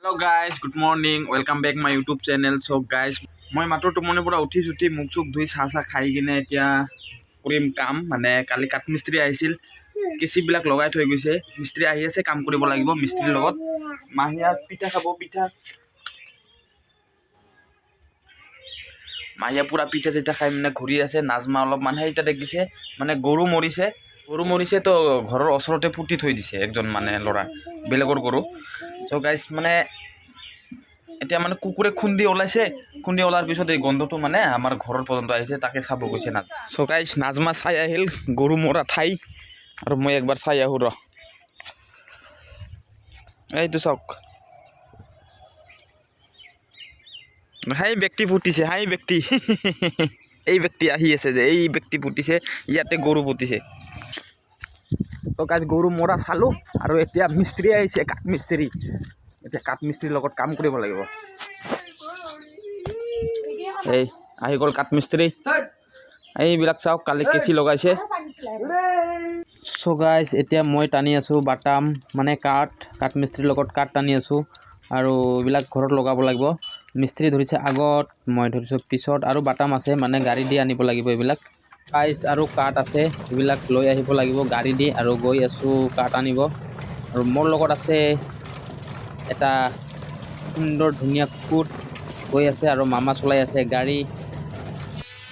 Hello guys, good morning. Welcome back my YouTube channel. So guys, মই মাত্ৰ টোমনিৰ পৰা উঠি মুখ চুখ ধুই চাহ খাই কিনে এতিয়া কৰিম কাম মানে কালি কাঠ মিস্ত্ৰী আহিছিল কেচিবিলাক লগাই থৈ গৈছে মিস্ত্ৰী আহি আছে কাম কৰিব লাগিব মিস্ত্ৰীৰ লগত মাহিয়া পিঠা খাব পিঠা মাহিয়া পুৰা পিঠা চিঠা খাই মানে ঘূৰি আছে নাজমা অলপ মানে এটা দেখিছে মানে গৰু মৰিছে তো ঘৰৰ ওচৰতে ফুটি থৈ দিছে একজন মানে ল'ৰা বেলেগৰ গৰু সো গাইস মানে এতিয়া মানে কুকুৰে খুন্দি ওলাৰ পিছত এই গন্ধটো মানে আমাৰ ঘৰৰ পৰ্যন্ত আহিছে তাকে চাব গৈছে না সো গাইস নাজমা চাই আহিল গৰু মৰা ঠাই আৰু মই একবাৰ চাই আহো ৰ এইটো চাওক হাই ব্যক্তি ফুটিছে এই ব্যক্তি আহি আছে যে এই ব্যক্তি ফুটিছে ইয়াতে গৰু ফুটিছে তো গাইস গৰু মৰা চালো আৰু এতিয়া মিস্ত্ৰী আহিছে কাঠ মিস্ত্ৰী এতিয়া কাঠ মিস্ত্ৰীৰ লগত কাম কৰিব লাগিব এই আহি গ'ল কাঠ মিস্ত্ৰী এইবিলাক চাওক কালি কেচি লগাইছে সো গাইস এতিয়া মই টানি আছো বাটাম মানে কাঠ মিস্ত্ৰীৰ লগত কাঠ টানি আছো আৰু এইবিলাক ঘৰত লগাব লাগিব মিস্ত্ৰী ধৰিছে আগত মই ধৰিছো পিছত আৰু বাটাম আছে মানে গাড়ী দি আনিব লাগিব এইবিলাক গাইস আৰু কাঠ আছে এইবিলাক লৈ আহিব লাগিব গাড়ী দি আৰু গৈ আছো কাঠ আনিব আৰু মোৰ লগত আছে এটা সুন্দৰ ধুনীয়া কুকুৰ গৈ আছে আৰু মামা চলাই আছে গাড়ী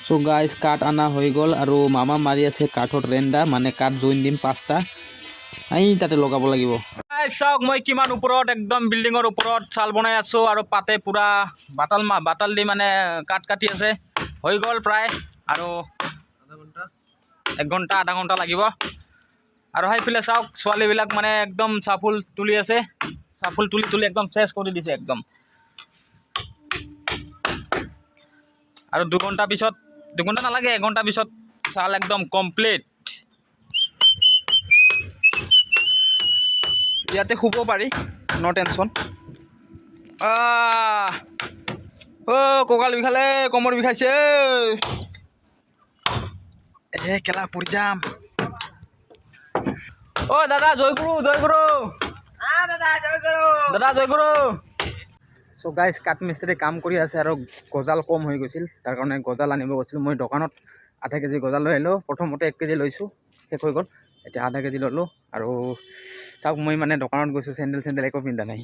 সো গাইস কাঠ আনা হৈ গ'ল আৰু মামা মাৰি আছে কাঠৰ ৰেণ্ডা মানে কাঠ জইন দিম 5টা এই তাতে লগাব লাগিব গাইস চাওক মই কিমান ওপৰত একদম বিল্ডিঙৰ ওপৰত চাল বনাই আছো আৰু পাতে পুৰা বাটাল দি মানে কাঠ কাটি আছে হৈ গ'ল প্ৰায় আৰু আধা ঘণ্টা লাগিব আৰু হাইফালে চাওক ছোৱালীবিলাক মানে একদম চাফুল তুলি আছে চাফুল তুলি একদম ফ্ৰেছ কৰি দিছে একদম আৰু 2 ঘণ্টা পিছত 2 ঘণ্টা নালাগে 1 ঘণ্টা পিছত চাল একদম কমপ্লিট ইয়াতে শুব পাৰি নো টেনশ্যন কঁকাল বিষালে কমৰ বিষাইছে কেলা পৰি যাম দাদা জয়গুৰু দাদা জয়গুৰু সো গাইস কাঠ মিস্ত্ৰী কাম কৰি আছে আৰু গজাল কম হৈ গৈছিল তাৰ কাৰণে গজাল আনিব গৈছিল মই দোকানত আধা কেজি গজাল লৈ আহিলোঁ প্ৰথমতে 1 কেজি লৈছোঁ শেষ হৈ গ'ল এতিয়া আধা কেজি ল'লোঁ আৰু চাওক মই মানে দোকানত গৈছোঁ চেণ্ডেল একো পিন্ধা নাই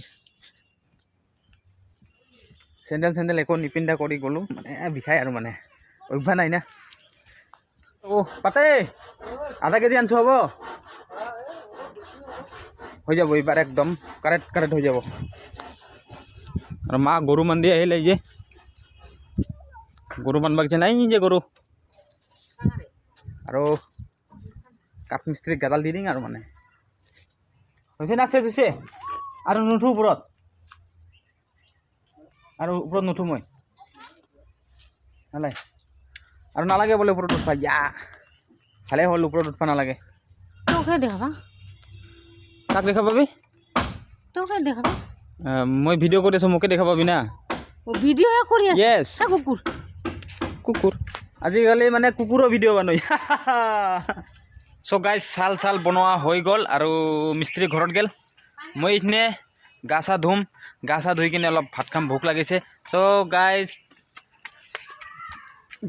চেণ্ডেল একো নিপিন্ধা কৰি গ'লোঁ মানে বিষাই আৰু মানে অভ্যাস নাই না পাতে আধা কেজি আনছো হ'ব হৈ যাব এইবাৰ একদম কাৰেক্ট হৈ যাব আৰু মা গৰু বান্ধি আহিল এই যে গৰু বান্ধবা গৈছে নাই যে গৰু আৰু কাঠ মিস্ত্ৰীক গাদাল দি দিম আৰু মানে হৈছে না হৈছে আৰু নুঠো ওপৰত নুঠো মই নালাগে আৰু নালাগে বোলে ওপৰত উঠবা ভালে হ'ল ওপৰত উঠবা নালাগে তোকে দেখাবা কাক দেখা পাবি তোকে দেখাবা মই ভিডিঅ' কৰি আছোঁ মোকে দেখা পাবি না ভিডিঅ'হে কৰি আছে য়েছ কুকুৰ আজিকালি মানে কুকুৰৰ ভিডিঅ' বনাই সো গাইস চাল বনোৱা হৈ গ'ল আৰু মিস্ত্ৰী ঘৰত গ'ল মই ইনে গা চা ধুই কিনে অলপ ভাত খাম ভোক লাগিছে সো গাইস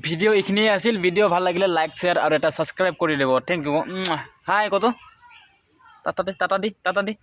ভিডিঅ' এইখিনিয়ে আছিল ভিডিঅ' ভাল লাগিলে লাইক শ্বেয়াৰ আৰু এটা ছাবস্ক্ৰাইব কৰি দিব থেংক ইউ হাই কত টাটা দি